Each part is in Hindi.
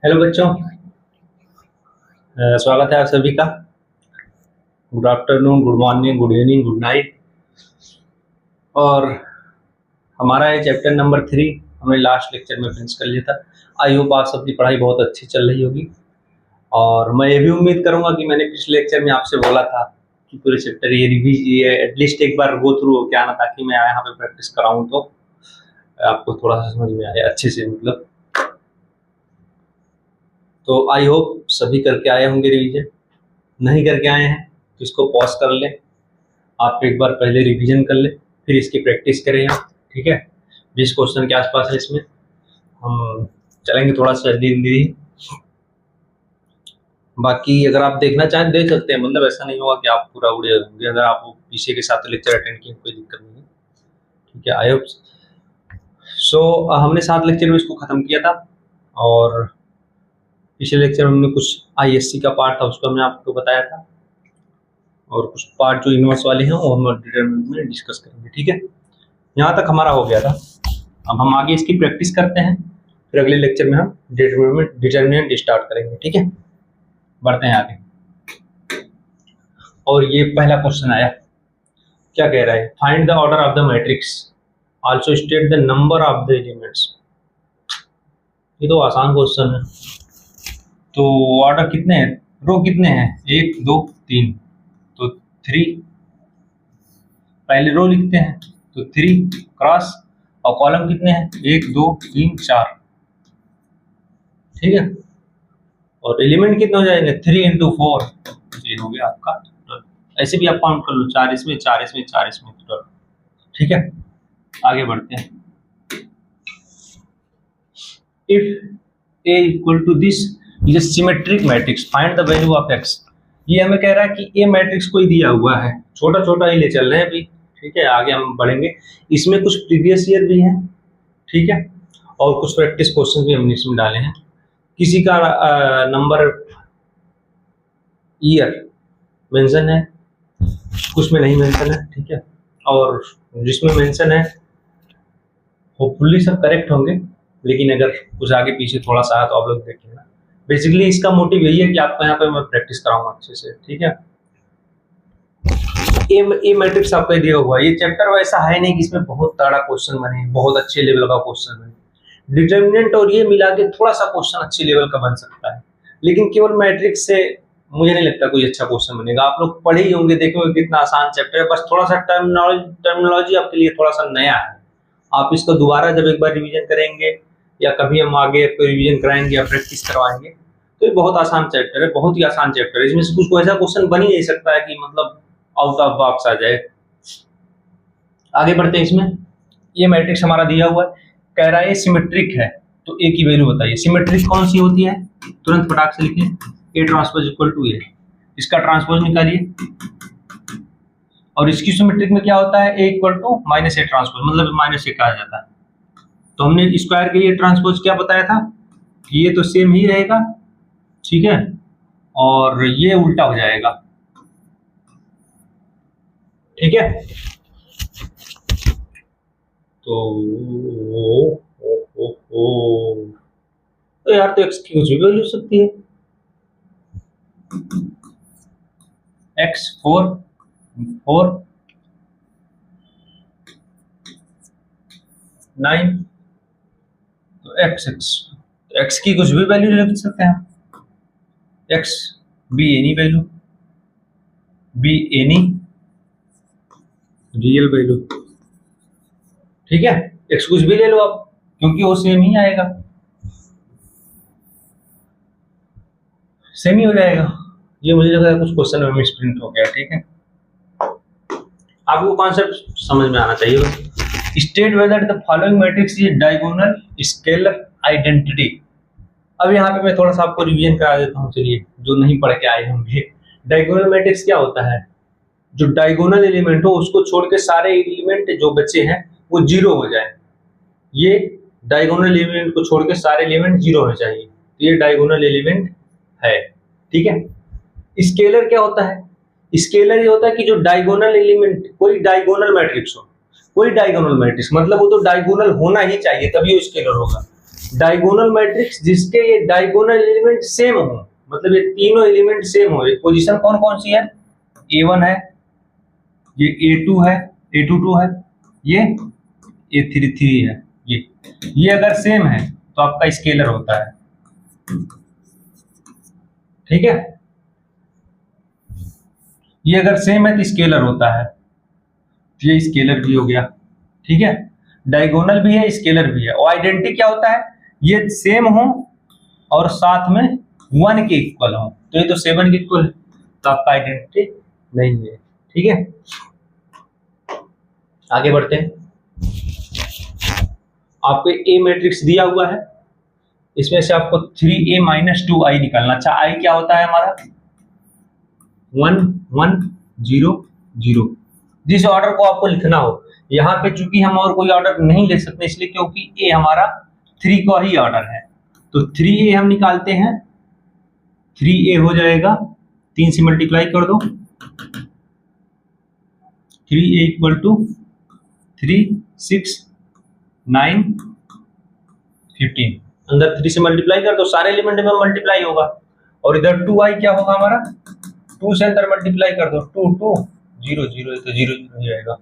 हेलो बच्चों। स्वागत है आप सभी का। Good afternoon, good morning, good evening, good night. और हमारा ये चैप्टर नंबर 3 हमने लास्ट लेक्चर में फिनिश कर लिया था। आई होप आप सबकी पढ़ाई बहुत अच्छी चल रही होगी। और मैं ये भी उम्मीद करूंगा कि मैंने पिछले लेक्चर में आपसे बोला था कि पूरे चैप्टर ये एटलीस्ट एक बार गो थ्रू होकर आना, ताकि मैं यहाँ पे प्रैक्टिस कराऊँ तो आपको थोड़ा सा समझ में आए अच्छे से। मतलब तो आई होप सभी करके आए होंगे रिवीजन। नहीं करके आए हैं तो इसको पॉज कर लें, आप एक बार पहले रिवीजन कर लें, फिर इसकी प्रैक्टिस करें आप। ठीक है, 20 क्वेश्चन के आसपास है, इसमें हम चलेंगे थोड़ा सा जल्दी जल्दी। बाकी अगर आप देखना चाहें देख सकते हैं, मतलब ऐसा नहीं होगा कि आप पूरा उड़े होंगे। अगर आप पीछे के साथ लेक्चर अटेंड किए कोई दिक्कत नहीं है। ठीक है, आई होप सो। हमने 7 लेक्चर में इसको ख़त्म किया था, और पिछले लेक्चर में हमने कुछ आईएससी का पार्ट था उसको हमने आपको बताया था, और कुछ पार्ट जो इनवर्स वाले हैं वो हम डिटरमिनेंट में डिस्कस करेंगे। ठीक है, यहाँ तक हमारा हो गया था। अब हम आगे इसकी प्रैक्टिस करते हैं, फिर अगले लेक्चर में हम डिटरमिनेंट स्टार्ट करेंगे। ठीक है, बढ़ते हैं आगे। और ये पहला क्वेश्चन आया, क्या कह रहा है? Find the order of the matrix, also state the number of the elements. ये तो आसान क्वेश्चन है। तो ऑर्डर कितने हैं, रो कितने हैं? 1 2 3, तो 3 पहले रो लिखते हैं, तो 3 क्रॉस, और कॉलम कितने हैं? 1 2 3 4। ठीक है, और एलिमेंट कितने हो जाएंगे? 3 × 4, ये हो गया आपका 12। ऐसे भी आप काउंट कर लो, 4 इसमें 4 इसमें 4 इसमें 12। ठीक है, आगे बढ़ते हैं। If A equal to this is a symmetric matrix, find the value of x। ये हमें कह रहा है कि A मैट्रिक्स कोई दिया हुआ है, छोटा छोटा ही ले चल रहे हैं अभी। ठीक है, आगे हम बढ़ेंगे। इसमें कुछ प्रीवियस ईयर भी हैं, ठीक है, और कुछ प्रैक्टिस क्वेश्चन भी हमने इसमें डाले हैं। किसी का नंबर ईयर मेंशन है, कुछ में नहीं मेंशन है। ठीक है, और जिसमें मेंशन है होपफुली सब करेक्ट होंगे, लेकिन अगर कुछ आगे पीछे थोड़ा सा तो आप लोग देख लेना। बेसिकली इसका मोटिव यही है कि आपको यहाँ पे मैं प्रैक्टिस कराऊंगा अच्छे से। ठीक है, ए मैट्रिक्स आपको दिया हुआ है। ये चैप्टर वैसा है नहीं कि इसमें बहुत तगड़ा क्वेश्चन बने, बहुत अच्छे लेवल का क्वेश्चन बने। डिटरमिनेंट और ये मिला के थोड़ा सा क्वेश्चन अच्छे लेवल का बन सकता है, लेकिन केवल मैट्रिक्स से मुझे नहीं लगता कोई अच्छा क्वेश्चन बनेगा। आप लोग पढ़े ही होंगे, देखोगे कितना आसान चैप्टर है, बस थोड़ा सा टर्मिनोलॉजी आपके लिए थोड़ा सा नया है। आप इसको दोबारा जब एक बार रिवीजन करेंगे, या कभी हम आगे रिवीजन कराएंगे या प्रैक्टिस करवाएंगे, तो ये बहुत आसान चैप्टर है, बहुत ही आसान चैप्टर है। इसमें से कुछ ऐसा क्वेश्चन बन ही नहीं सकता है कि मतलब आउट ऑफ बॉक्स आ जाए। आगे बढ़ते हैं। इसमें ये मैट्रिक्स हमारा दिया हुआ है, कह रहा है सिमेट्रिक है, तो ए की वैल्यू बताइए। सिमेट्रिक कौन सी होती है? तुरंत फटाक से लिखें, ए ट्रांसपोज इक्वल टू ए। इसका ट्रांसपोज निकालिए, और इसकी सिमेट्रिक में क्या होता है? A equal to minus A transpose, मतलब माइनस ए कहा जाता है। तो हमने स्क्वायर के लिए ट्रांसपोज क्या बताया था कि ये तो सेम ही रहेगा, ठीक है, और ये उल्टा हो जाएगा। ठीक है, तो यार तो x की कुछ भी वैल्यू हो सकती है। x 4 9, तो x की कुछ भी वैल्यू लिख सकते हैं। x be any value, be any real value. ठीक है, x कुछ भी ले लो आप, क्योंकि वो सेम ही आएगा, सेम ही हो जाएगा। ये मुझे लग रहा है कुछ क्वेश्चन में मिसप्रिंट हो गया। ठीक है, आपको कॉन्सेप्ट समझ में आना चाहिए। State whether the following matrix is diagonal scalar identity. अब यहाँ पे मैं थोड़ा सा आपको रिवीजन करा देता हूँ, चलिए, जो नहीं पढ़ के आए होंगे। डायगोनल मैट्रिक्स क्या होता है? जो डायगोनल एलिमेंट हो उसको छोड़ के सारे एलिमेंट जो बचे हैं वो जीरो हो जाए। ये डायगोनल एलिमेंट को छोड़ के सारे एलिमेंट जीरो होने चाहिए, तो ये डायगोनल एलिमेंट है। ठीक है, स्केलर क्या होता है? स्केलर ये होता है कि जो डायगोनल एलिमेंट, कोई डायगोनल मैट्रिक्स हो, कोई डायगोनल मैट्रिक्स, मतलब वो तो डायगोनल होना ही चाहिए तभी वो स्केलर होगा। डायगोनल मैट्रिक्स जिसके ये डायगोनल एलिमेंट सेम हो, मतलब ये तीनों एलिमेंट सेम हो। पोजीशन कौन कौन सी है, A1 है, ये A2 है, A22 है, ये A33 है। ये अगर सेम है तो आपका स्केलर होता है, ठीक है। ये अगर सेम है तो स्केलर होता है, ये स्केलर भी हो गया, ठीक है। डायगोनल भी है, स्केलर भी है। और आइडेंटिटी क्या होता है, ये सेम हो और साथ में 1 के इक्वल हो, तो ये तो 7 के इक्वल है, तो आपका आइडेंटिटी नहीं है, ठीक है। आगे बढ़ते हैं। आपको ए मैट्रिक्स दिया हुआ है, इसमें से आपको 3a - 2i निकालना। अच्छा, i क्या होता है हमारा 1 1 0 0। जिस ऑर्डर को आपको लिखना हो, यहाँ पे चूंकि हम और कोई ऑर्डर नहीं ले सकते इसलिए, क्योंकि ए हमारा 3 का ही ऑर्डर है, तो 3a हम निकालते हैं। 3a हो जाएगा, 3 से मल्टीप्लाई कर दो, 3a इक्वल टू 3 6 9 15। अंदर 3 से मल्टीप्लाई कर दो, सारे एलिमेंट में मल्टीप्लाई होगा। और इधर 2i क्या होगा हमारा, 2 से अंदर मल्टीप्लाई कर दो, 2 2 0 0, तो 0 0 हो जाएगा,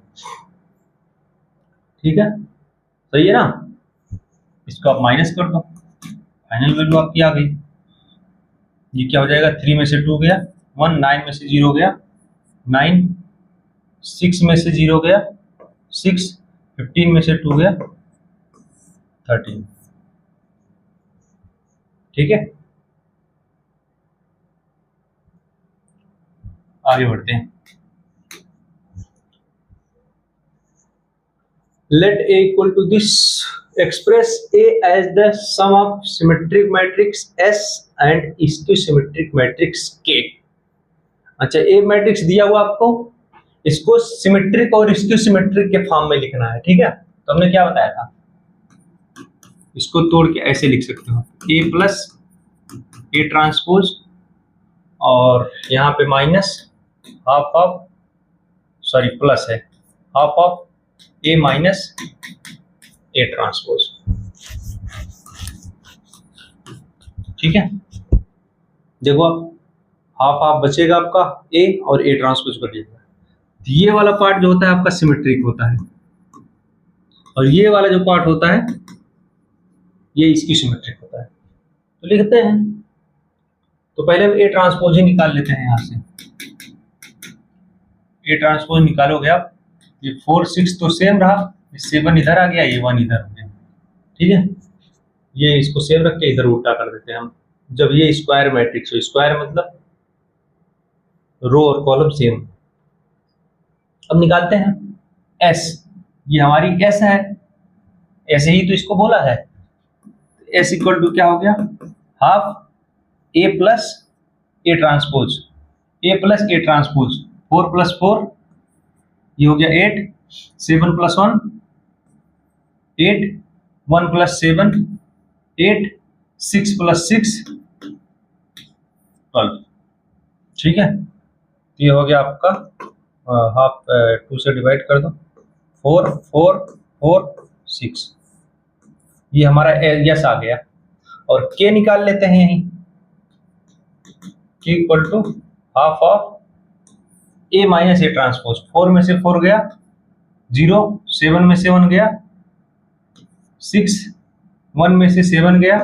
ठीक है। सही है ना। इसको आप माइनस कर दो, फाइनल वैल्यू आपकी आ गई। ये क्या हो जाएगा, 3 में से 2 गया, 1 9 में से 0 गया, 9 6 में से 0 गया, 6 15 में से 2 गया, 13, ठीक है। आगे बढ़ते हैं। Let A equal to this, express A as the sum of symmetric matrix S and skew symmetric matrix K। अच्छा, A मैट्रिक्स दिया हुआ आपको, इसको सिमेट्रिक और स्क्यू सिमेट्रिक के फॉर्म में लिखना है, ठीक है। तो हमने क्या बताया था, इसको तोड़ के ऐसे लिख सकते हो, A प्लस A ट्रांसपोज, और यहाँ पे minus half of, sorry plus है, half of A minus A transpose, ठीक है। देखो आप, हाफ हाफ बचेगा आपका, A और A ट्रांसपोज कर दीजिएगा। ये वाला पार्ट जो होता है आपका सिमेट्रिक होता है, और ये वाला जो पार्ट होता है ये इसकी सिमेट्रिक होता है। तो लिखते हैं, तो पहले हम A ट्रांसपोज ही निकाल लेते हैं। यहाँ से A ट्रांसपोज निकालोगे आप, ये 4 6 तो सेम रहा, 7 इधर आ गया, ये 1 इधर हो गया, ठीक है। ये इसको सेम रख के इधर उल्टा कर देते हैं हम। जब ये स्क्वायर मैट्रिक्स हो, स्क्वायर मतलब रो और कॉलम सेम। अब निकालते हैं S, ये हमारी S है, ऐसे ही तो इसको बोला है। S इक्वल टू क्या हो गया, half A plus A transpose, A plus A transpose, 4 plus 4 ये हो गया 8, 7 प्लस 1 8, 1 प्लस 7 8, 6 प्लस 6 12, ठीक है। ये हो गया आपका हाफ, 2 से डिवाइड कर दो, 4 4 4 6, ये हमारा यस आ गया। और के निकाल लेते हैं यहीं, K equal to half of A minus A transpose, 4 में से 4 गया 0, 7 में से 1 गया 6, 1 में से 7 गया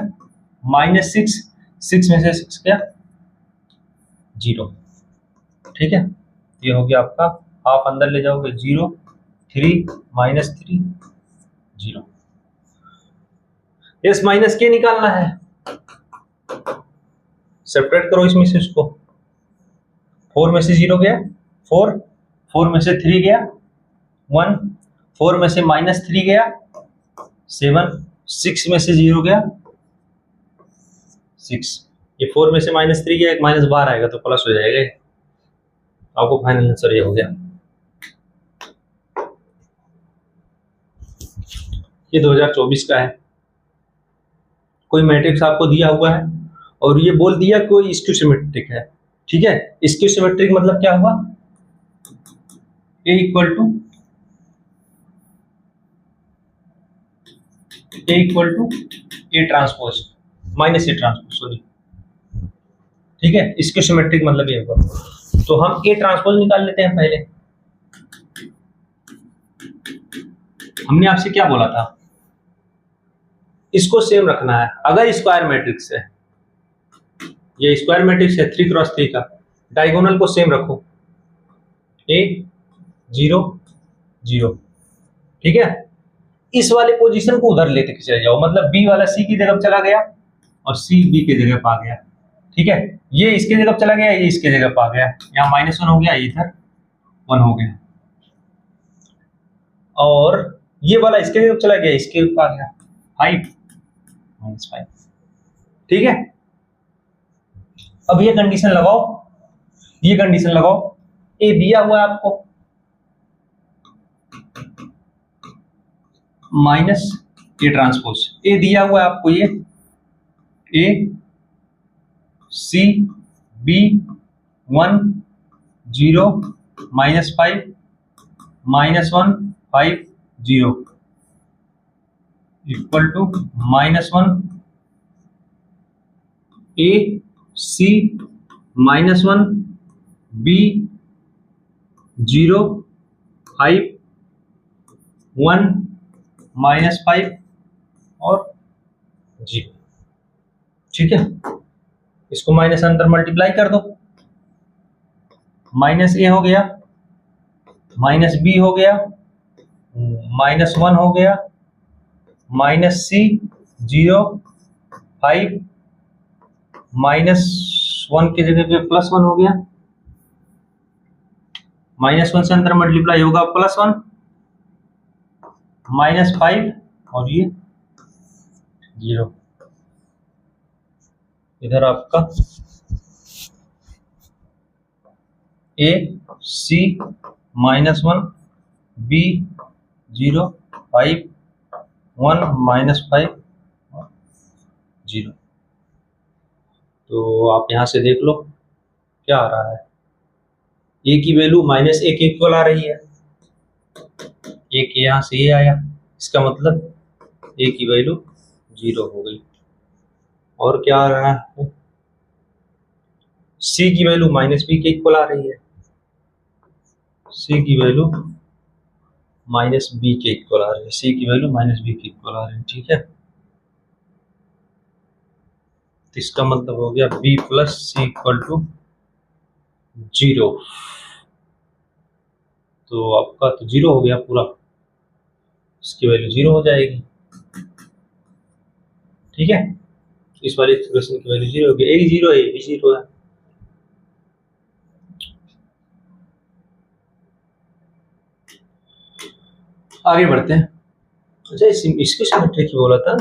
माइनस 6, 6 में से 6 गया 0, ठीक है। ये हो गया आपका, हाफ अंदर ले जाओगे 0 3 -3 0। एस माइनस के निकालना है, सेपरेट करो इसमें से उसको। 4 में से 0 गया 4, 4 में से 3 गया 1, 4 में से -3 गया 7, 6 में से 0 गया 6। ये 4 में से -3 गया, एक माइनस बाहर आएगा तो प्लस हो जाएगा, आपको फाइनल आंसर ये हो गया। ये 2024 का है। कोई मैट्रिक्स आपको दिया हुआ है और ये बोल दिया कोई स्क्यू सिमेट्रिक है, ठीक है। स्क्यू सिमेट्रिक मतलब क्या हुआ, A equal to A equal to A transpose minus A transpose, sorry, ठीक है, इसके सिमेट्रिक मतलब ये होगा। तो हम ए ट्रांसपोज निकाल लेते हैं पहले। हमने आपसे क्या बोला था, इसको सेम रखना है। अगर स्क्वायर मैट्रिक्स है, ये स्क्वायर मैट्रिक्स है 3 क्रॉस 3 का, डायगोनल को सेम रखो, ए 0 0, ठीक है। इस वाले पोजीशन को उधर लेते चले जाओ, मतलब बी वाला सी की जगह चला गया और सी बी की जगह पर आ गया, ठीक है। ये इसके जगह चला गया, ये इसके जगह पर आ गया, यहाँ -1 हो गया, इधर 1 हो गया, और ये वाला इसके जगह चला गया, इसके ऊपर आ गया 5 -5, ठीक है। अब ये कंडीशन लगाओ, ये कंडीशन लगाओ, ए दिया हुआ है आपको माइनस ए ट्रांसपोज, ए दिया हुआ है आपको ये A C B 1 0 -5 -1 5 0 equal to -1 A C -1 B 0 5 1 -5 और 0, ठीक है। इसको माइनस अंदर मल्टीप्लाई कर दो, माइनस ए हो गया, माइनस बी हो गया, -1 हो गया, माइनस सी 0 5 -1 की जगह पे +1 हो गया, -1 से अंदर मल्टीप्लाई होगा +1 -5 और ये 0, इधर आपका ए सी -1 बी 0 5 1 -5 और 0। तो आप यहां से देख लो क्या आ रहा है, ए की वैल्यू -1 के इक्वल आ रही है, एक यहां से ये आया, इसका मतलब ए की वैल्यू 0 हो गई। और क्या आ रहा है, सी की वैल्यू -b के इक्वल आ रही है, सी की वैल्यू -b के इक्वल आ रही है, सी की वैल्यू -b के इक्वल आ रही है, ठीक है। तो इसका मतलब हो गया b + c = 0, तो आपका तो 0 हो गया पूरा, इसकी वैल्यू 0 हो जाएगी, ठीक है। इस वाले एक्सप्रेशन की वैल्यू 0 हो गई, a 0 है, b 0 है। आगे बढ़ते हैं। अच्छा, इसकी सिमेट्री की बोला था,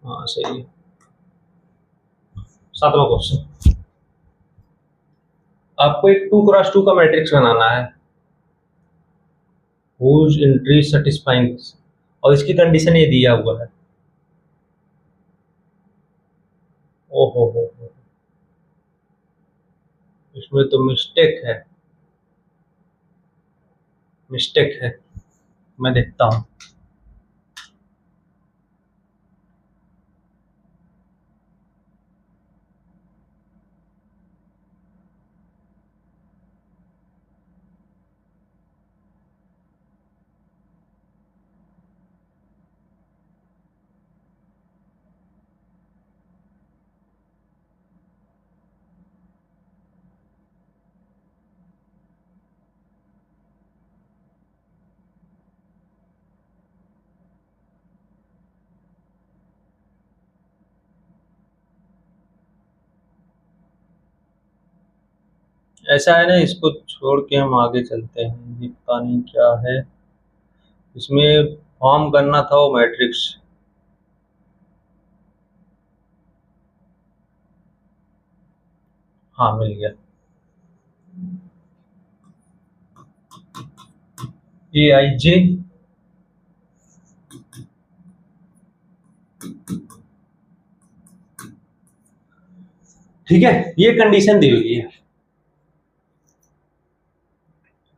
हाँ सही है। 7वां क्वेश्चन, आपको एक 2 क्रॉस 2 का मैट्रिक्स बनाना है, whose entry satisfying, और इसकी कंडीशन ये दिया हुआ है, ओहो हो, इसमें तो मिस्टेक है, मिस्टेक है, मैं देखता हूं। ऐसा है ना, इसको छोड़ के हम आगे चलते हैं, ये पता नहीं क्या है, इसमें फॉर्म करना था वो मैट्रिक्स, हाँ मिल गया, AIJ ठीक है। ये कंडीशन दी हुई है,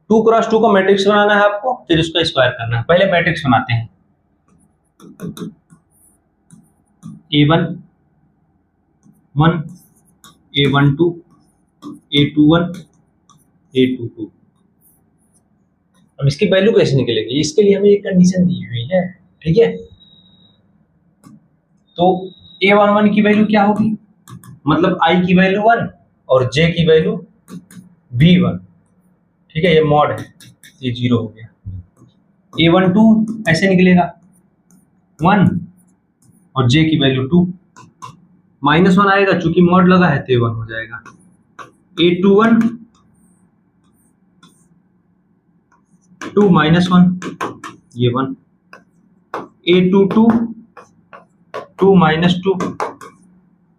2 क्रॉस 2 का मैट्रिक्स बनाना है आपको, फिर उसका स्क्वायर करना है। पहले मैट्रिक्स बनाते हैं, A1 1, A12, A21, A22। अब इसकी वैल्यू कैसे निकलेगी, इसके लिए हमें एक कंडीशन दी हुई है, ठीक है। तो A11 की वैल्यू क्या होगी, मतलब I की वैल्यू 1 और J की वैल्यू B1, ठीक है, ये मॉड है, ये 0 हो गया। A12 ऐसे निकलेगा 1 और J की वैल्यू 2, -1 आएगा, चूंकि मॉड लगा है तो ये 1 हो जाएगा। A21 2 -1, ये 1। A22 2 -2,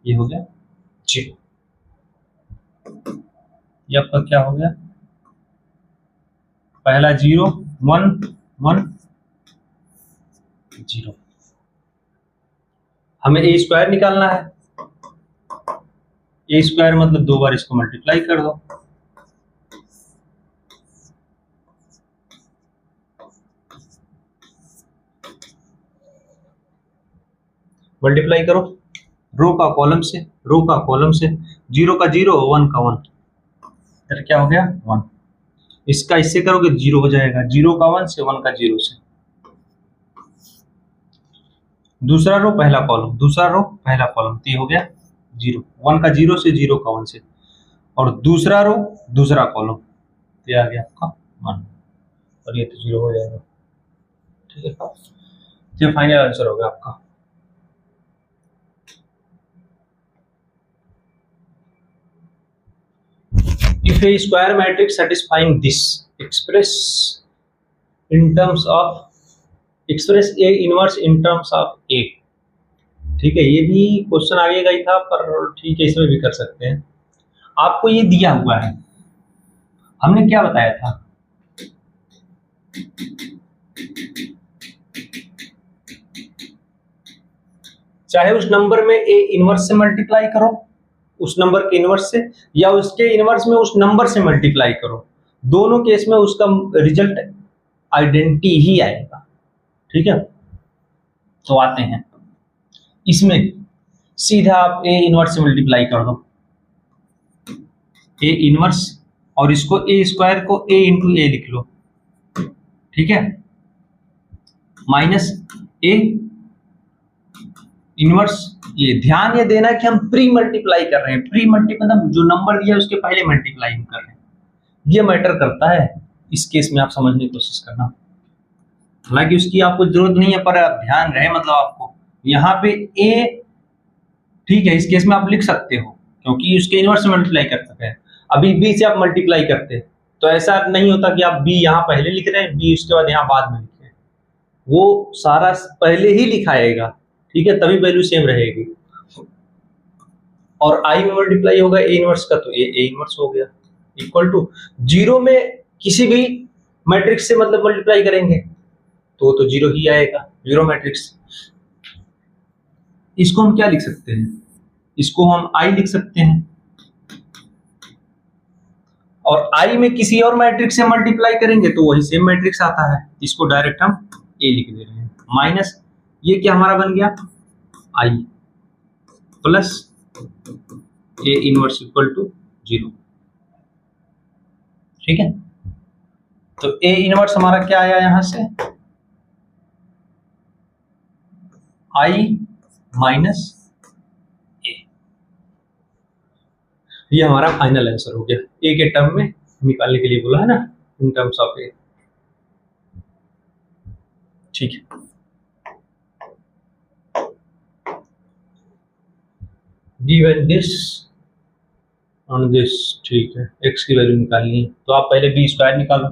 ये हो गया 0। ये आपका क्या हो गया, पहला 0 1 1 0। हमें ए स्क्वायर निकालना है, ए स्क्वायर मतलब 2 बार इसको मल्टीप्लाई कर दो, मल्टीप्लाई करो रो का कॉलम से, रो का कॉलम से, 0 का 0 1 का 1, फिर क्या हो गया 1। इसका इससे करोगे 0 हो जाएगा, 0 का 1 से, 1 का 0 से। दूसरा रो पहला कॉलम, दूसरा रो पहला कॉलम, तो ये हो गया 0, 1 का 0 से, 0 का 1 से, और दूसरा रो दूसरा कॉलम, तो ये आ गया आपका 1, और ये तो 0 हो जाएगा, ठीक है। ये फाइनल आंसर हो गया आपका। If a square matrix satisfying this express A inverse in terms of A, ठीक है, ये भी क्वेश्चन आगे का ही था, पर ठीक है इसमें भी कर सकते हैं। आपको ये दिया हुआ है, हमने क्या बताया था, चाहे उस नंबर में A इनवर्स से मल्टीप्लाई करो, उस नंबर के इनवर्स से, या उसके इनवर्स में उस नंबर से मल्टीप्लाई करो, दोनों केस में उसका रिजल्ट आइडेंटिटी ही आएगा, ठीक है। तो आते हैं इसमें, सीधा आप ए इनवर्स से मल्टीप्लाई कर दो, ए इनवर्स, और इसको ए स्क्वायर को ए इंटू ए लिख लो, ठीक है, माइनस ए इनवर्स। ये ध्यान ये देना कि हम प्री मल्टीप्लाई कर रहे हैं, प्री मल्टीप्लाई मतलब जो नंबर दिया है उसके पहले मल्टीप्लाई हम कर रहे हैं, ये मैटर करता है। इस केस में आप समझने की कोशिश करना, हालांकि उसकी आपको जरूरत नहीं है, पर आप ध्यान रहे, मतलब आपको यहाँ पे ए, ठीक है, इस केस में आप लिख सकते हो क्योंकि उसके इनवर्स से मल्टीप्लाई कर सकते हैं। अभी बी से आप मल्टीप्लाई करते तो ऐसा नहीं होता कि आप बी यहाँ पहले लिख रहे हैं, बी उसके बाद यहाँ बाद में लिख रहे हैं, वो सारा पहले ही लिखाएगा, ठीक है, तभी वैल्यू सेम रहेगी। और आई में मल्टीप्लाई होगा ए इनवर्स का, तो ए इनवर्स हो गया, इक्वल टू 0 में किसी भी मैट्रिक्स से मतलब मल्टीप्लाई करेंगे तो 0 ही आएगा, 0 मैट्रिक्स। इसको हम क्या लिख सकते हैं, इसको हम आई लिख सकते हैं, और आई में किसी और मैट्रिक्स से मल्टीप्लाई करेंगे तो वही सेम मैट्रिक्स आता है, इसको डायरेक्ट हम ए लिख दे रहे हैं, माइनस ये क्या हमारा बन गया I, plus A inverse equal to 0, ठीक है। तो ए इनवर्स हमारा क्या आया यहां से, आई माइनस ए, ये हमारा फाइनल आंसर हो गया। ए के टर्म में निकालने के लिए बोला है ना, इन टर्म्स ऑफ ए, ठीक है। गिवन दिस ऑन दिस, ठीक है, x की वैल्यू निकालनी है तो आप पहले बी स्क्वायर निकालो,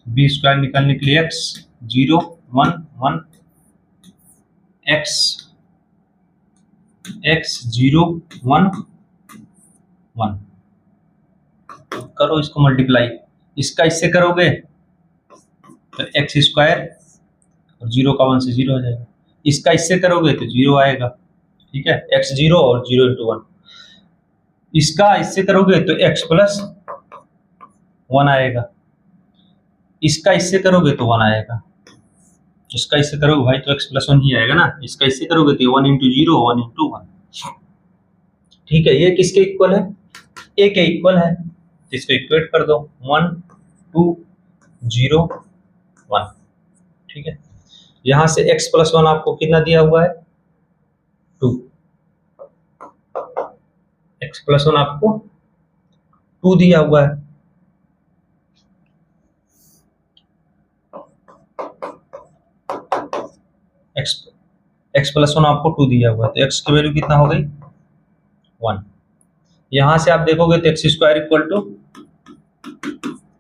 बी स्क्वायर निकालने के लिए x 0 1 1, x 0 1 1, करो इसको मल्टीप्लाई, इसका इससे करोगे तो एक्स स्क्वायर, और 0 का 1 से 0 हो जाएगा, इसका इससे करोगे तो 0 आएगा, ठीक है, x 0 और 0 इंटू 1, इसका इससे करोगे तो x प्लस 1 आएगा, इसका इससे करोगे तो 1 आएगा, इसका इससे करोगे भाई तो x+1 ही आएगा ना, इसका इससे करोगे तो 1 × 0 1 × 1। ठीक है, ये किसके इक्वल है, a के इक्वल है, इसको इक्वेट कर दो 1 2 0 1। ठीक है, यहां से x+1 आपको कितना दिया हुआ है 2, x+1 आपको 2 दिया हुआ है। x+1 आपको 2 दिया हुआ है तो x की वैल्यू कितना हो गई 1। यहां से आप देखोगे तो x² =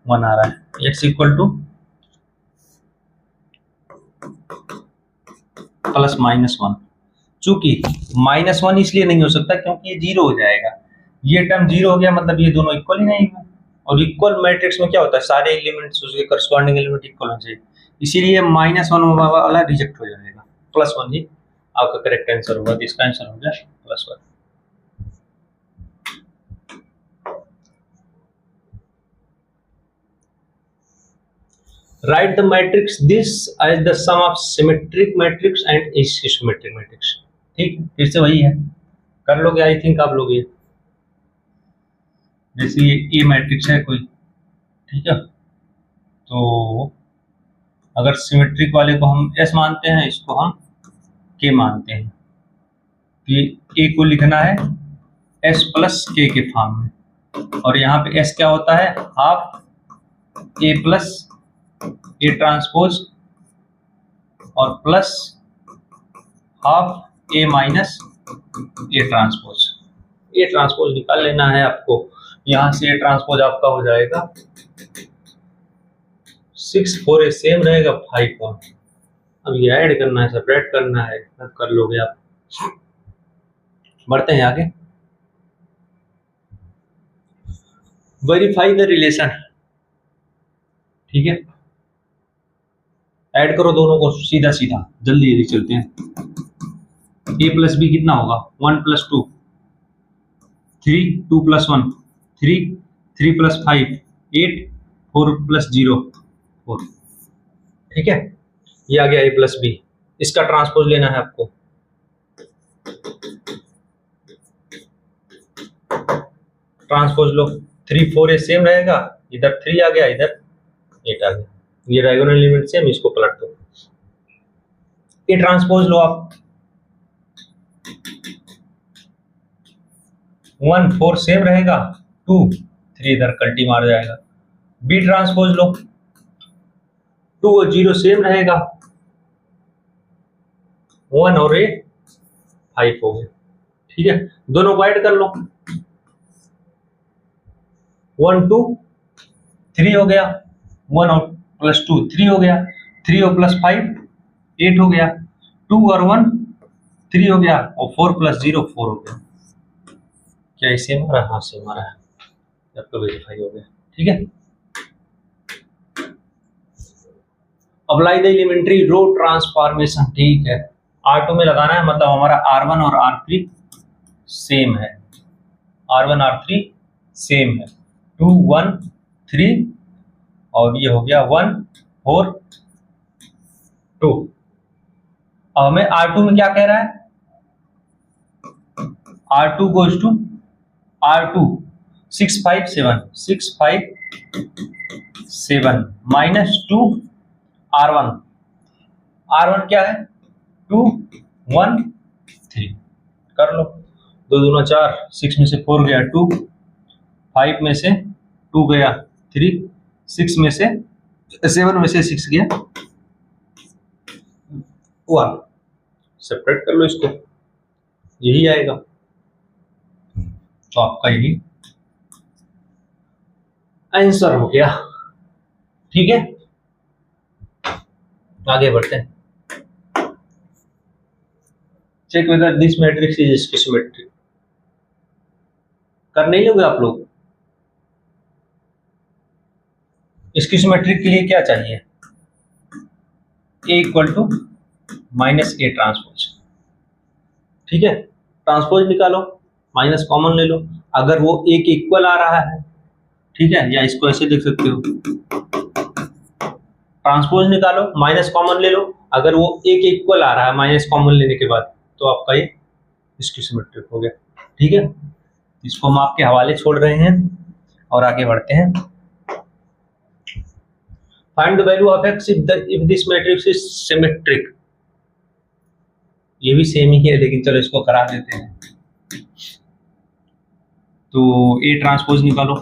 1 आ रहा है, x = +-1। चूंकि -1 इसलिए नहीं हो सकता क्योंकि ये 0 हो जाएगा, ये टर्म 0 हो गया मतलब ये दोनों इक्वल ही नहीं है, और इक्वल मैट्रिक्स में क्या होता है सारे एलिमेंट्स उसके करस्पॉन्डिंग एलिमेंट इक्वल होने चाहिए, इसीलिए -1 वाला रिजेक्ट हो जाएगा, +1 ही आपका करेक्ट आंसर होगा। तो इसका आंसर हो जाए +1। Write the matrix this as the sum of symmetric matrix and asymmetric matrix। ठीक, फिर से वही है, कर लोगे आई थिंक आप लोग ये, जैसे ये मैट्रिक्स है कोई, ठीक है, तो अगर सिमेट्रिक वाले को हम S मानते हैं, इसको हम K मानते हैं, तो A को लिखना है S + K के फॉर्म में, और यहाँ पे S क्या होता है हाफ A + A ट्रांसपोज और plus half A - A transpose. A transpose निकाल लेना है आपको, यहां से A ट्रांसपोज आपका हो जाएगा 6 4 A सेम रहेगा 5 1। अब ये ऐड करना है सेपरेट करना है, कर लोगे आप। बढ़ते हैं आगे, वेरीफाई द रिलेशन। ठीक है, ऐड करो दोनों को सीधा सीधा, जल्दी जल्दी चलते हैं। A + B कितना होगा 1 + 2 3 2 + 1 3 3 + 5 8 4 + 0 4। ठीक है, ये आ गया A + B, इसका ट्रांसपोज लेना है आपको। ट्रांसपोज लो, 3 4 A सेम रहेगा, इधर 3 आ गया इधर 8 आ गया, ये डायगोनल एलिमेंट सेम, इसको पलट दो। A ट्रांसपोज लो आप, 1 4 सेम रहेगा, 2 3 इधर कल्टी मार जाएगा। B ट्रांसपोज लो, 2 और 0 सेम रहेगा, 1 और 8 5 हो गया। ठीक है, दोनों को ऐड कर लो, 1 2 3 हो गया, 1 और +2 3 हो गया, 3 और +5 8 हो गया, 2 और 1 3 हो गया, और 4 + 0 4 हो गया। क्या इसे हमारा, हाँ से हमारा है, आपका वेरीफाई हो गया। ठीक है, apply the elementary row transformation. ठीक है, R2 में लगाना है, मतलब हमारा R1 और R3 सेम है, R1 R3 सेम है, 2 1 3 और ये हो गया 1 4 2। अब हमें R2 में क्या कह रहा है, R2 goes to R2 6 5 7 6 5 7 -2 R1, R1 क्या है 2 1 3, कर लो, 2 दूना 4, 6 में से 4 गया 2, 5 में से 2 गया 3, 6 में से 7 में से 6 गया 1। सेपरेट कर लो इसको, यही आएगा, तो आपका यही आंसर हो गया। ठीक है, आगे बढ़ते हैं। Check whether this matrix is skew symmetric. कर नहीं लोगे आप लोग, स्किस्मेट्रिक के लिए क्या चाहिए, A = -A ट्रांसपोज। ठीक है, ट्रांसपोज निकालो, माइनस कॉमन ले लो, अगर वो A के इक्वल आ रहा है, ठीक है, या इसको ऐसे देख सकते हो, ट्रांसपोज निकालो माइनस कॉमन ले लो, अगर वो एक इक्वल आ रहा है माइनस कॉमन लेने के बाद, तो आपका ये इसकी सिमेट्रिक हो गया। ठीक है, इसको हम आपके हवाले छोड़ रहे हैं और आगे बढ़ते हैं। Find the value of x if this matrix is symmetric. ये भी सेम ही है, लेकिन चलो इसको करा देते हैं। तो ए ट्रांसपोज निकालो,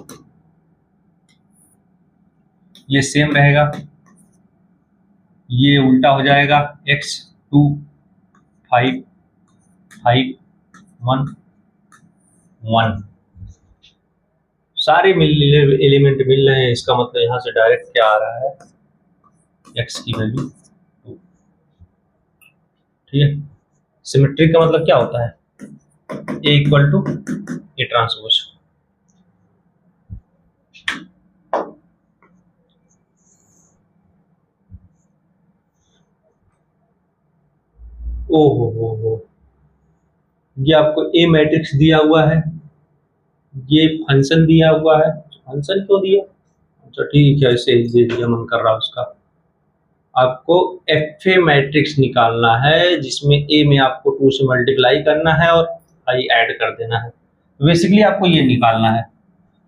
ये सेम रहेगा, ये उल्टा हो जाएगा, x 2 5 5 1 1, सारे एलिमेंट मिल रहे हैं। इसका मतलब यहां से डायरेक्ट क्या आ रहा है, x की वैल्यू 2। ठीक है, सिमेट्रिक का मतलब क्या होता है, a equal to A transpose. हो, ये आपको ए मैट्रिक्स दिया हुआ है, ये फंक्शन दिया हुआ है। फंक्शन क्यों दिया, अच्छा ठीक है, ऐसे ही दे दिया, मन कर रहा उसका। आपको एफ ए मैट्रिक्स निकालना है, जिसमें ए में आपको 2 से मल्टीप्लाई करना है और आई ऐड कर देना है। तो बेसिकली आपको ये निकालना है,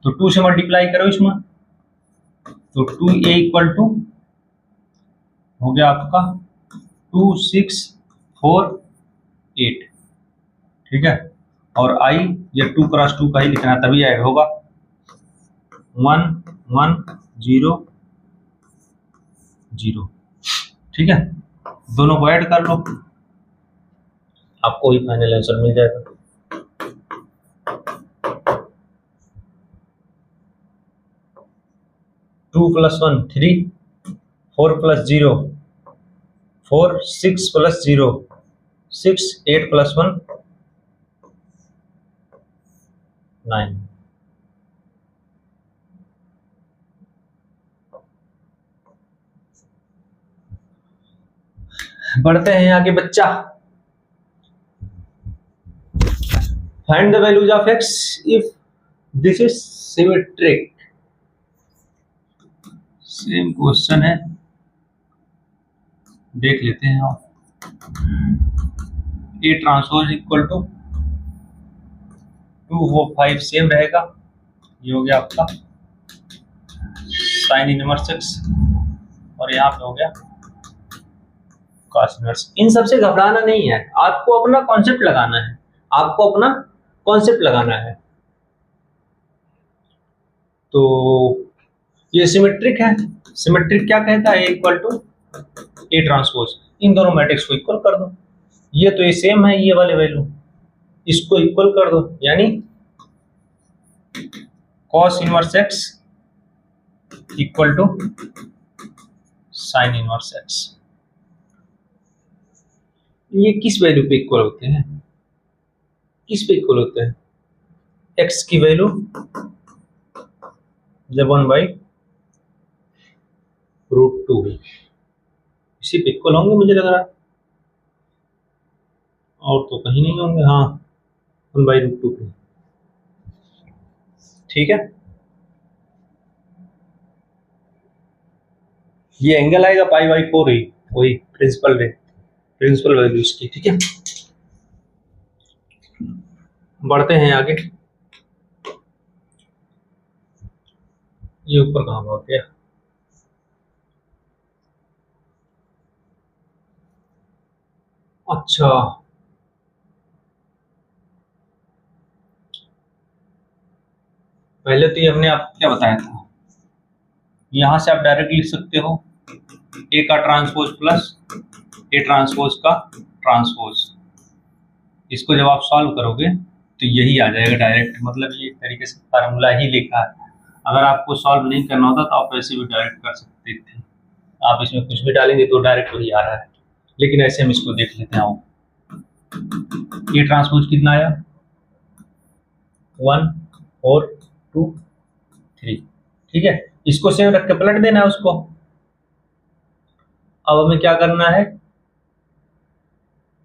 तो 2 से मल्टीप्लाई करो इसमें, तो 2a इक्वल टू हो गया आपका 2 6 4 8। ठीक है, और आई या 2 क्रॉस 2 का ही लिखना है, तभी ऐड होगा। 1 1 0 0। ठीक है, दोनों को ऐड कर लो, आपको ही फाइनल आंसर मिल जाएगा। 2 + 1 3, 4 + 0 4, 6 + 0 6, 8 + 1 9। बढ़ते हैं आगे बच्चा। Find the values of x if this is symmetric. Same question है, देख लेते हैं आप। A transpose equal to 2 4 5 same रहेगा, ये हो गया आपका साइन इनवर्स x, और यहाँ पे हो गया कॉस इनवर्स। इन सबसे घबराना नहीं है, आपको अपना कॉन्सेप्ट लगाना है, आपको अपना कॉन्सेप्ट लगाना है। तो ये सिमेट्रिक है, सिमेट्रिक क्या कहता है, इक्वल टू ए ट्रांसपोज। इन दोनों मैट्रिक्स को इक्वल कर दो, ये तो ये सेम है, ये वाले वैल्यू, इसको इक्वल कर दो, यानी cos inverse x equal to sine inverse x। ये किस वैल्यू पे इक्वल होते हैं, किस पे इक्वल होते हैं, x की वैल्यू जब 1/√2 इसी पे इक्वल होंगे मुझे लग रहा है, और तो कहीं नहीं होंगे। हाँ, 1/√2 पे। ठीक है, ये एंगल आएगा π/4 ही, वही प्रिंसिपल वैल्यू इसकी। ठीक है, बढ़ते हैं आगे। ये ऊपर कहाँ भाग गया, अच्छा पहले तो ये हमने आपको क्या बताया था, यहां से आप डायरेक्ट लिख सकते हो ए का ट्रांसपोज प्लस ए ट्रांसपोज का ट्रांसपोज। इसको जब आप सॉल्व करोगे तो यही आ जाएगा डायरेक्ट, मतलब ये एक तरीके से फार्मूला ही लिखा है। अगर आपको सॉल्व नहीं करना होता तो आप ऐसे भी डायरेक्ट कर सकते थे, आप इसमें कुछ भी डालेंगे तो डायरेक्ट वही आ रहा है, लेकिन ऐसे हम इसको देख लेते हैं। ये ट्रांसपोज कितना आया, 1 4 2 3। ठीक है, इसको सेम रख के पलट देना है उसको। अब हमें क्या करना है,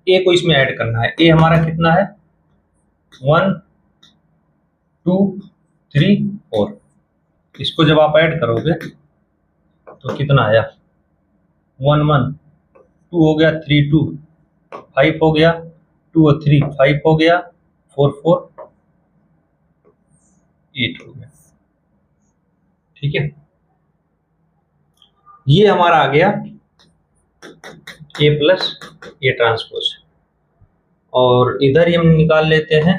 ए को इसमें ऐड करना है। ए हमारा कितना है, 1 2 3 4। इसको जब आप ऐड करोगे तो कितना आया, 1 1 2 हो गया, 3 2 5 हो गया, 2 और 3 5 हो गया, 4 4 8 हो गया। ठीक है, ये हमारा आ गया A प्लस ए ट्रांसपोज, और इधर ही हम निकाल लेते हैं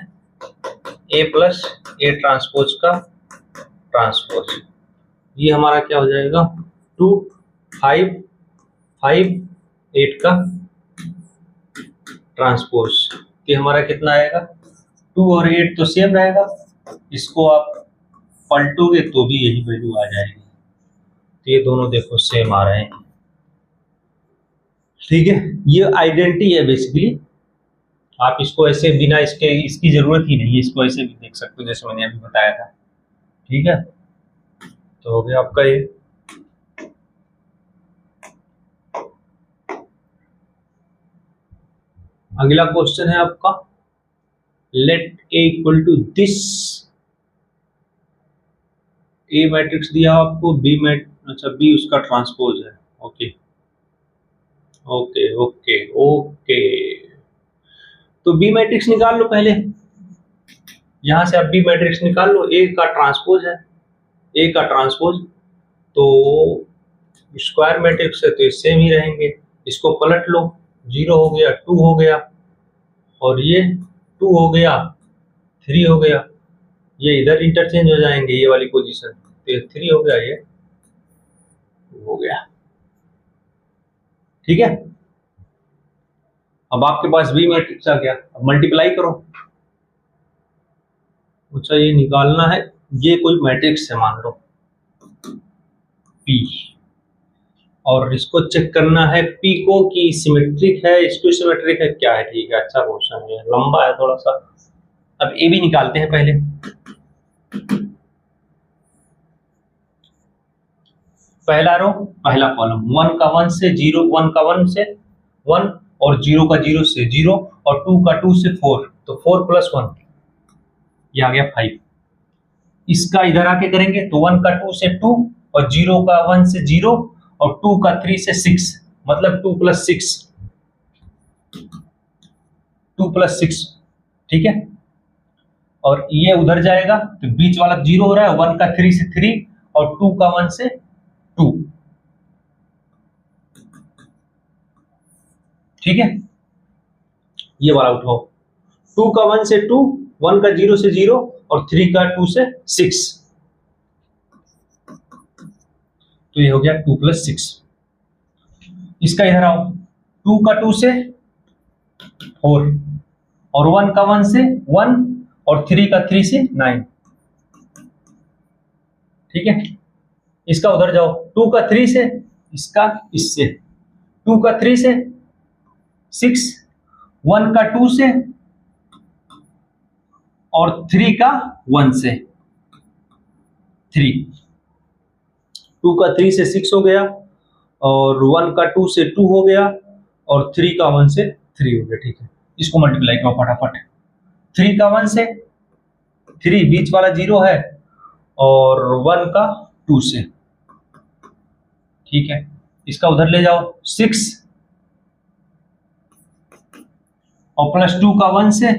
A प्लस ए ट्रांसपोज का ट्रांसपोज। ये हमारा क्या हो जाएगा, 2 5 5 8 का ट्रांसपोज। ये हमारा कितना आएगा, 2 और 8 तो सेम रहेगा, इसको आप पलटोगे तो भी यही वैल्यू आ जाएगी। तो ये दोनों देखो सेम आ रहे हैं। ठीक है, ये आइडेंटिटी है बेसिकली। आप इसको ऐसे बिना इसकी जरूरत ही नहीं है, इसको ऐसे भी देख सकते हो जैसे मैंने अभी बताया था। ठीक है, तो हो गया आपका ये। अगला क्वेश्चन है आपका, let A equal to this. A matrix दिया आपको, अच्छा बी उसका ट्रांसपोज है। ओके ओके ओके ओके, तो बी मैट्रिक्स निकाल लो पहले। यहां से आप बी मैट्रिक्स निकाल लो, ए का ट्रांसपोज है, ए का ट्रांसपोज तो स्क्वायर मैट्रिक्स है तो सेम ही रहेंगे। इसको पलट लो, 0 हो गया, 2 हो गया, और ये 2 हो गया, 3 हो गया, ये इधर इंटरचेंज हो जाएंगे ये वाली पोजीशन, तो ये 3 हो गया, ये 2 हो गया। ठीक है, अब आपके पास बी मैट्रिक्स आ गया, अब मल्टीप्लाई करो। अच्छा, ये निकालना है, ये कोई मैट्रिक्स है मान लो पी, और इसको चेक करना है पी को कि सिमेट्रिक है, इसको सिमेट्रिक है क्या है। ठीक है, अच्छा क्वेश्चन है, लंबा है थोड़ा सा। अब ए भी निकालते हैं पहले। पहला रो पहला कॉलम, 1 का 1 से 0, 1 का 1 से 1, और 0 का 0 से 0, और 2 का 2 से 4, तो 4 प्लस 1 ये आ गया 5। इसका इधर आके करेंगे तो 1 का 2 से 2, और 0 का 1 से 0, और 2 का 3 से 6, मतलब 2 प्लस 6, 2 प्लस 6। ठीक है, और ये उधर जाएगा तो बीच वाला 0 हो रहा है, 1 का 3 से 3, और 2 का 1 से 2। ठीक है, ये वाला उठाओ, 2 का 1 से 2, 1 का 0 से 0, और 3 का 2 से 6, तो ये हो गया 2 प्लस 6। इसका इधर आओ, 2 का 2 से 4, और 1 का 1 से 1, और 3 का 3 से 9। ठीक है, इसका उधर जाओ, 2 का 3 से, इसका इससे, 2 का 3 से 6, 1 का 2 से, और 3 का 1 से 3। 2 का 3 से 6 हो गया, और 1 का 2 से 2 हो गया, और 3 का 1 से 3 हो गया। ठीक है, इसको मल्टीप्लाई करो फटाफट। 3 का 1 से 3, बीच वाला 0 है, और 1 का 2 से। ठीक है, इसका उधर ले जाओ, 6, और प्लस 2 का 1 से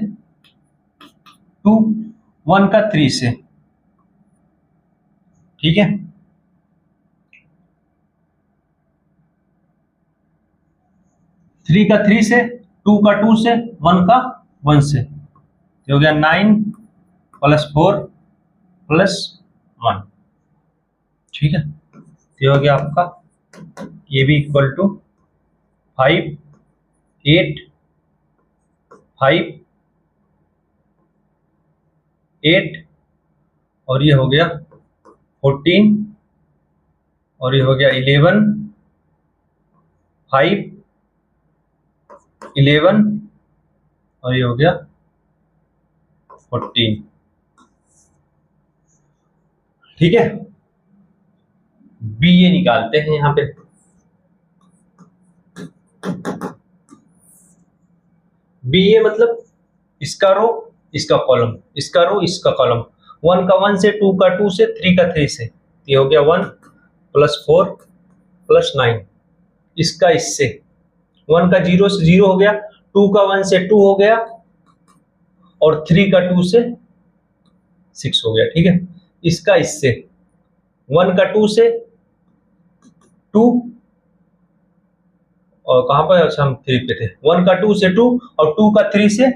2, 1 का 3 से। ठीक है, थ्री का 3 से, 2 का 2 से, 1 का 1 से, ये हो गया 9 प्लस 4 प्लस 1। ठीक है, ये हो गया आपका, ये भी इक्वल टू 5 8 5 8, और ये हो गया 14, और ये हो गया 11 5 11, और ये हो गया 14। ठीक है, बी ये निकालते हैं यहां पे। बी ए मतलब इसका रो इसका कॉलम, इसका रो इसका कॉलम, 1 का 1 से, 2 का 2 से, 3 का 3 से, ये हो गया 1 प्लस 4 प्लस 9, इसका इससे, 1 का 0 से 0 हो गया, 2 का 1 से 2 हो गया, और 3 का 2 से 6 हो गया। ठीक है, इसका इससे 1 का 2 से 2, और कहां पर, अच्छा हम 3 पे थे। 1 का 2 से 2 और 2 का 3 से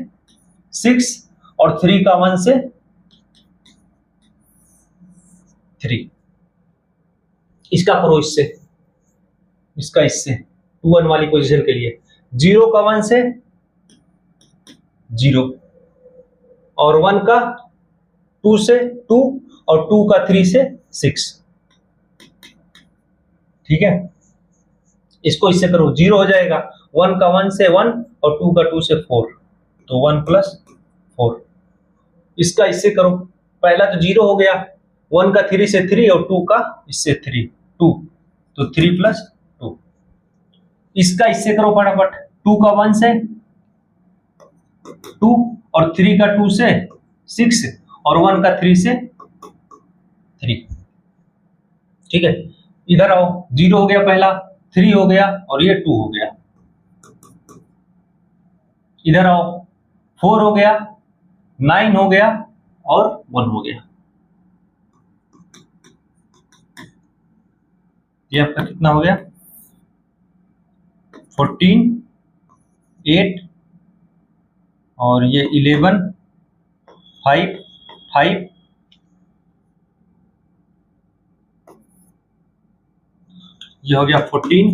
6 और 3 का 1 से 3। इसका करो इससे, इसका इससे 2 1 वाली पोजीशन के लिए 0 का 1 से 0 और 1 का 2 से 2 और 2 का 3 से 6। ठीक है, इसको इससे करो, 0 हो जाएगा, 1 का 1 से 1 और 2 का 2 से 4, तो 1 प्लस 4। इसका इससे करो, पहला तो 0 हो गया, 1 का 3 से 3 और 2 का इससे 3, 2, तो 3 प्लस 2। इसका इससे करो फटाफट, 2 का 1 से 2 और 3 का 2 से 6 और 1 का 3 से 3। ठीक है, इधर आओ, 0 हो गया पहला, 3 हो गया और ये 2 हो गया। इधर आओ, 4 हो गया, 9 हो गया और 1 हो गया। ये आपका कितना हो गया, 14, 8 और ये 11, 5, 5, ये हो गया 14,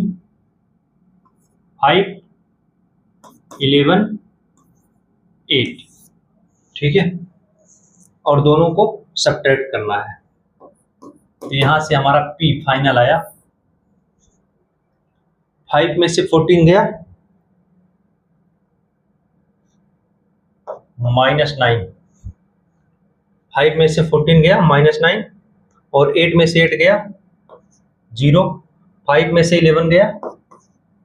5, 11, 8। ठीक है, और दोनों को सब्ट्रैक्ट करना है। तो यहां से हमारा P फाइनल आया, 5 में से 14 गया -9, 5 में से 14 गया -9 और 8 में से 8 गया 0, 5 में से 11 गया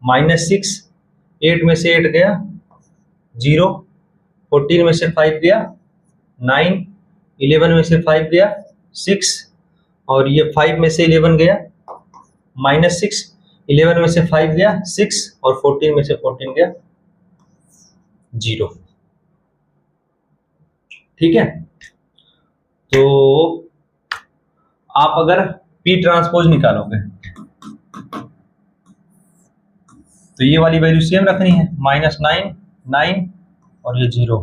-6, 8 में से 8 गया 0, 14 में से 5 गया 9, 11 में से 5 गया 6 और ये 5 में से 11 गया -6, 11 में से 5 गया 6 और 14 में से 14 गया 0। ठीक है, तो आप अगर P ट्रांसपोज निकालोगे तो ये वाली वैल्यू सेम रखनी है, -9, 9 और ये 0।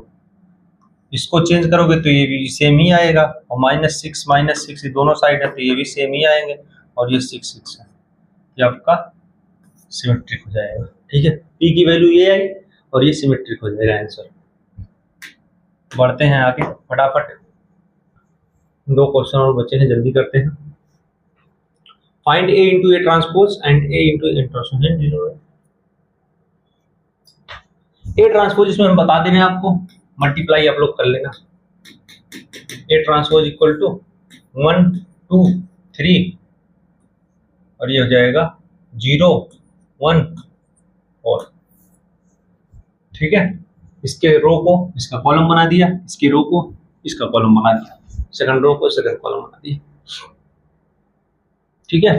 इसको चेंज करोगे तो ये भी सेम ही आएगा, और -6 ये दोनों साइड है तो ये भी सेम ही आएंगे, और ये 6 6 है, ये आपका सिमेट्रिक हो जाएगा। ठीक है, P की वैल्यू ये आई और ये सिमेट्रिक हो जाएगा आंसर। बढ़ते हैं आगे फटाफट, 2 क्वेश्चन और बचे हैं, जल्दी करते हैं। Find A into A transpose and A into A transpose. A transpose इसमें हम बता दे रहे हैं आपको, मल्टीप्लाई आप लोग कर लेना। A ट्रांसपोज इक्वल टू 1 2 3 और ये हो जाएगा 0 1 4। ठीक है, इसके रो को इसका कॉलम बना दिया, इसकी रो को इसका कॉलम बना दिया, सेकंड रो को सेकंड कॉलम बना दिया। ठीक है,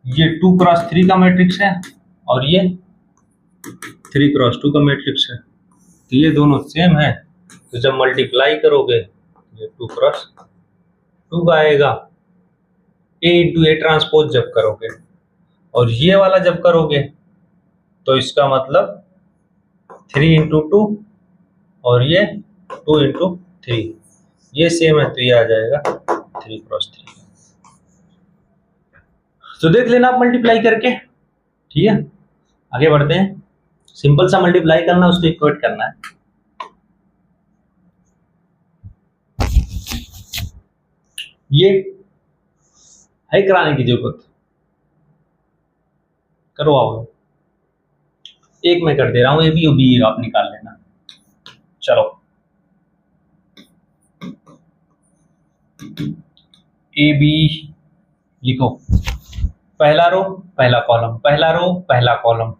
ये 2 क्रॉस 3 का मैट्रिक्स है और ये 3 क्रॉस 2 का मैट्रिक्स है, तो ये दोनों सेम है, तो जब मल्टीप्लाई करोगे ये 2 क्रॉस 2 का आएगा। A इंटू A ट्रांसपोज जब करोगे और ये वाला जब करोगे तो इसका मतलब 3 इंटू 2 और ये 2 इंटू 3, ये सेम है तो ये आ जाएगा 3 क्रॉस 3। तो देख लेना आप मल्टीप्लाई करके। ठीक है, आगे बढ़ते हैं। सिंपल सा मल्टीप्लाई करना, उसको इक्वेट करना है। ये है कराने की जरूरत, करो आओ, एक मैं कर दे रहा हूं, ए बी और बी आप निकाल लेना। चलो, ए बी लिखो, पहला रो पहला कॉलम, पहला रो पहला कॉलम,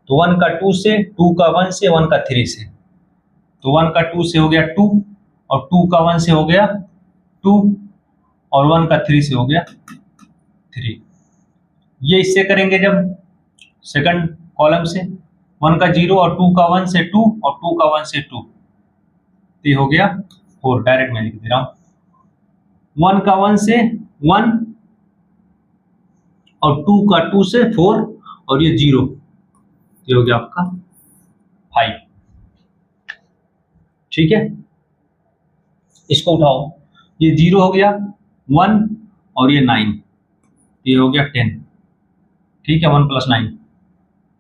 तो 1 का 2 से, 2 का 1 से, 1 का 3 से, तो 1 का 2 से हो गया 2 और 2 का 1 से हो गया 2 और 1 का 3 से हो गया 3। ये इससे करेंगे जब सेकंड कॉलम से, 1 का 0 और 2 का 1 से 2 और 2 का 1 से 2, तो ये हो गया 4, डायरेक्ट मैं लिख दे रहा हूं। 1 का 1 से 1 और 2 का 2 से 4 और ये 0, ये हो गया आपका 5। ठीक है, इसको उठाओ, ये 0 हो गया, 1 और ये 9, ये हो गया 10। ठीक है, 1 + 9,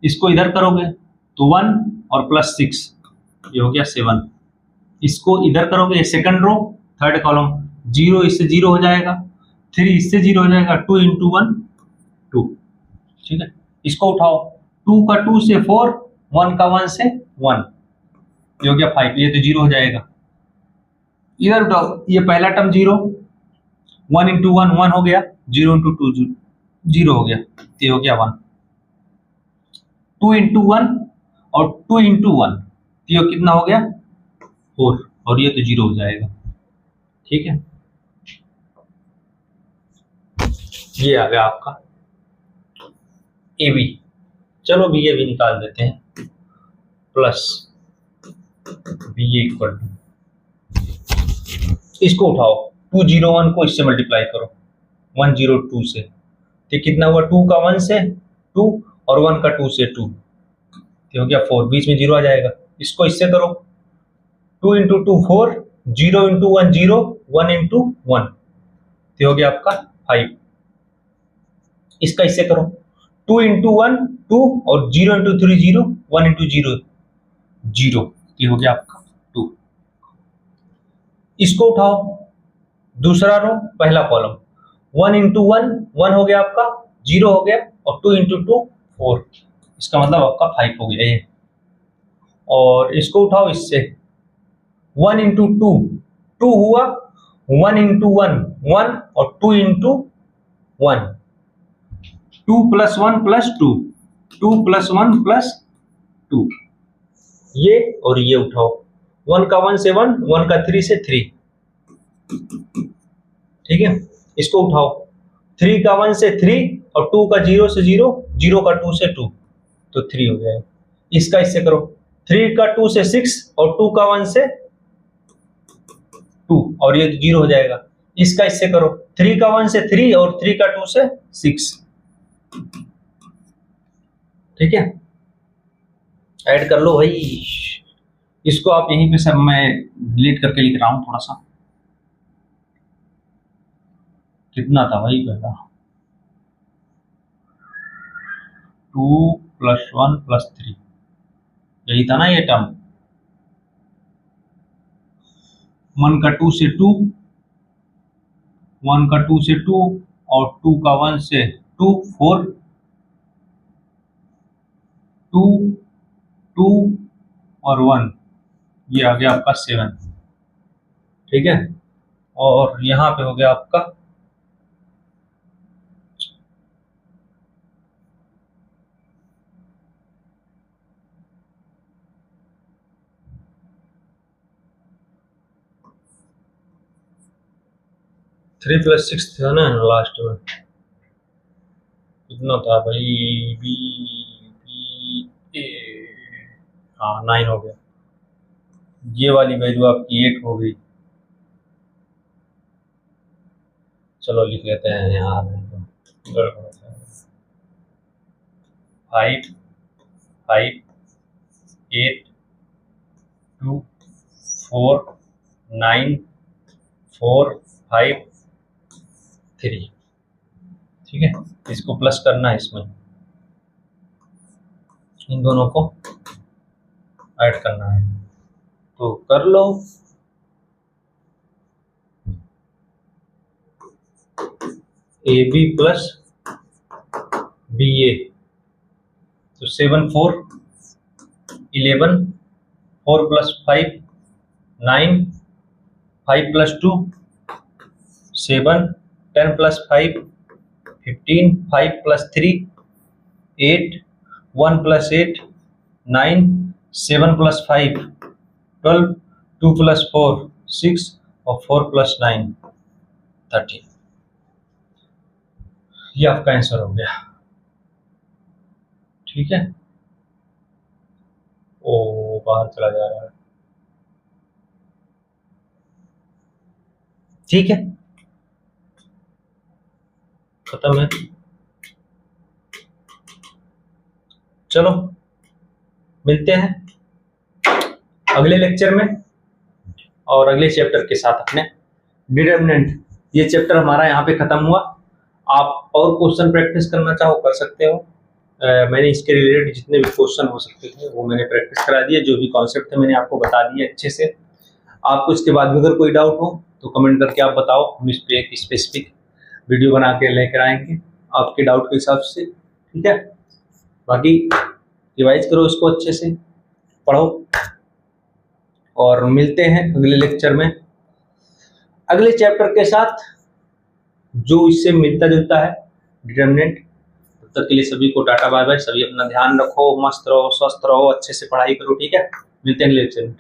इसको इधर करोगे तो 1 और +6, ये हो गया 7। इसको इधर करोगे, ये सेकंड रो थर्ड कॉलम, 0 इससे 0 हो जाएगा, 3 इससे 0 हो जाएगा, 2 × 1 2। ठीक है, इसको उठाओ, 2 का 2 से 4, 1 का 1 से 1, ये हो गया 5, ये तो 0 हो जाएगा। इधर उठाओ, ये पहला टर्म 0, 1 × 1 1 हो गया, 0 × 2 0 हो गया, ये हो गया 1। 2 × 1 और 2 × 1, ये कितना हो गया 4, और ये तो 0 हो जाएगा। ठीक है, ये आ गया आपका ए बी। चलो बी ए भी निकाल देते हैं, plus B A equal to, इसको उठाओ, 201 को इससे मल्टीप्लाई करो 102 से, तो कितना हुआ, 2 का 1 से 2 और 1 का 2 से 2, तो हो गया 4, बीच में 0 आ जाएगा। इसको इससे करो, 2 × 2 4, 0 × 1 0, 1 × 1, तो हो गया आपका 5। इसका इससे करो, 2 × 1 2 और 0 × 3 0, 1 × 0 0, ये हो गया आपका 2। इसको उठाओ, दूसरा रो पहला कॉलम, 1 × 1 1 हो गया आपका, 0 हो गया, और 2 × 2 4, इसका मतलब आपका 5 हो गया ये। और इसको उठाओ इससे, 1 × 2 2 हुआ, 1 × 1 1 और 2 × 1 2 + 1 + 2, 2 + 1 + 2, ये और ये उठाओ, 1 का 1 से 1, 1 का 3 से 3। ठीक है, इसको उठाओ, 3 का 1 से 3 और 2 का 0 से 0, 0 का 2 से 2, तो 3 हो गया। इसका इससे करो, 3 का 2 से 6 और 2 का 1 से 2, और ये 0 हो जाएगा। इसका इससे करो, 3 का 1 से 3 और 3 का 2 से 6। ठीक है, ऐड कर लो भाई। इसको आप यहीं पे सब मैं डिलीट करके लिख रहा हूं थोड़ा सा, कितना था भाई पहला, 2 + 1 + 3, यही था ना ये टर्म। 1 का 2 से 2, 1 का 2 से 2 और 2 का 1 से 2 4, 2 2 और 1, ये आ गया आपका 7। ठीक है, और यहाँ पे हो गया आपका 3 + 6 था ना लास्ट में, कितना था भाई, बी बी ए, हाँ 9 हो गया। ये वाली वैल्यू आपकी 8 हो गई। चलो लिख लेते हैं यहाँ, 5 5 8 2 4 9 4 5 3। ठीक है, इसको प्लस करना है, इसमें इन दोनों को ऐड करना है, तो कर लो। ए बी प्लस बी ए, तो 7 4 11, 4 + 5 9, 5 + 2 7, 10 + 5 15, 5 + 3 8, 1 + 8 9, 7 + 5 12, 2 + 4 6 और 4 + 9 13। ये आपका आंसर हो गया। ठीक है, ओ बाहर चला जा रहा है, ठीक है, खत्म है। चलो मिलते हैं अगले लेक्चर में और अगले चैप्टर के साथ अपने डिटर्मिनेंट। ये चैप्टर हमारा यहाँ पे खत्म हुआ। आप और क्वेश्चन प्रैक्टिस करना चाहो कर सकते हो। मैंने इसके रिलेटेड जितने भी क्वेश्चन हो सकते थे वो मैंने प्रैक्टिस करा दिए, जो भी कॉन्सेप्ट थे मैंने आपको बता दिए अच्छे से। आपको इसके बाद भी अगर कोई डाउट हो तो कमेंट करके आप बताओ, हम इस पर एक स्पेसिफिक वीडियो बना के लेकर आएंगे आपके डाउट के हिसाब से, ठीक है। बाकी रिवाइज करो इसको अच्छे से, पढ़ो, और मिलते हैं अगले लेक्चर में अगले चैप्टर के साथ जो इससे मिलता जुलता है, डिटर्मिनेंट। तब तक के लिए सभी को टाटा बाय बाय। सभी अपना ध्यान रखो, मस्त रहो, स्वस्थ रहो, अच्छे से पढ़ाई करो, ठीक है। मिलते हैं अगले लेक्चर में।